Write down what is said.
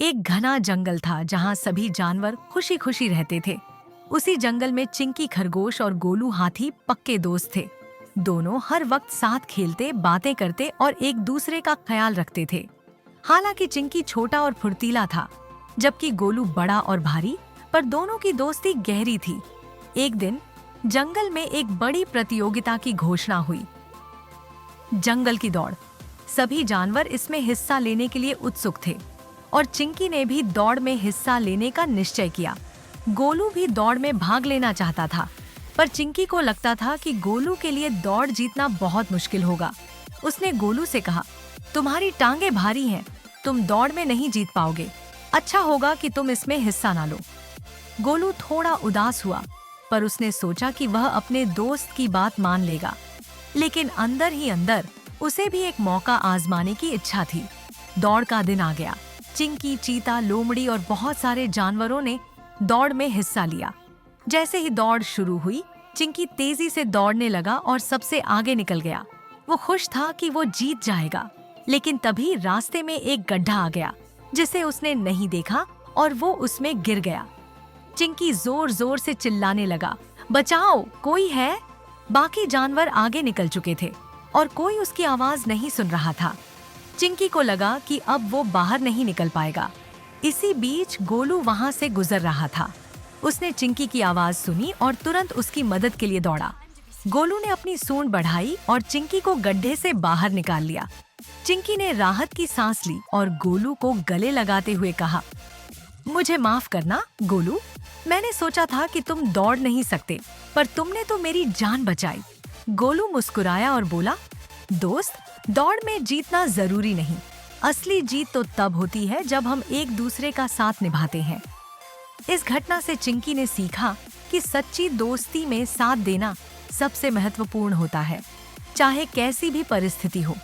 एक घना जंगल था जहाँ सभी जानवर खुशी खुशी रहते थे। उसी जंगल में चिंकी खरगोश और गोलू हाथी पक्के दोस्त थे। दोनों हर वक्त साथ खेलते, बातें करते और एक दूसरे का ख्याल रखते थे। हालांकि चिंकी छोटा और फुर्तीला था, जबकि गोलू बड़ा और भारी, पर दोनों की दोस्ती गहरी थी। एक दिन जंगल में एक बड़ी प्रतियोगिता की घोषणा हुई। जंगल की दौड़। सभी जानवर इसमें हिस्सा लेने के लिए उत्सुक थे और चिंकी ने भी दौड़ में हिस्सा लेने का निश्चय किया। गोलू भी दौड़ में भाग लेना चाहता था, पर चिंकी को लगता था कि गोलू के लिए दौड़ जीतना बहुत मुश्किल होगा। उसने गोलू से कहा, तुम्हारी टांगे भारी हैं, तुम दौड़ में नहीं जीत पाओगे। अच्छा होगा कि तुम इसमें हिस्सा ना लो। गोलू थोड़ा उदास हुआ, पर उसने सोचा कि वह अपने दोस्त की बात मान लेगा। लेकिन अंदर ही अंदर उसे भी एक मौका आजमाने की इच्छा थी। दौड़ का दिन आ गया। चिंकी, चीता, लोमड़ी और बहुत सारे जानवरों ने दौड़ में हिस्सा लिया। जैसे ही दौड़ शुरू हुई, चिंकी तेजी से दौड़ने लगा और सबसे आगे निकल गया। वो खुश था कि वो जीत जाएगा, लेकिन तभी रास्ते में एक गड्ढा आ गया जिसे उसने नहीं देखा और वो उसमें गिर गया। चिंकी जोर जोर से चिल्लाने लगा, बचाओ, कोई है? बाकी जानवर आगे निकल चुके थे और कोई उसकी आवाज नहीं सुन रहा था। चिंकी को लगा कि अब वो बाहर नहीं निकल पाएगा। इसी बीच गोलू वहां से गुजर रहा था। उसने चिंकी की आवाज सुनी और तुरंत उसकी मदद के लिए दौड़ा। गोलू ने अपनी सूंड बढ़ाई और चिंकी को गड्ढे से बाहर निकाल लिया। चिंकी ने राहत की सांस ली और गोलू को गले लगाते हुए कहा, मुझे माफ करना गोलू, मैंने सोचा था कि तुम दौड़ नहीं सकते, पर तुमने तो मेरी जान बचाई। गोलू मुस्कुराया और बोला, दोस्त, दौड़ में जीतना जरूरी नहीं, असली जीत तो तब होती है जब हम एक दूसरे का साथ निभाते हैं। इस घटना से चिंकी ने सीखा कि सच्ची दोस्ती में साथ देना सबसे महत्वपूर्ण होता है, चाहे कैसी भी परिस्थिति हो।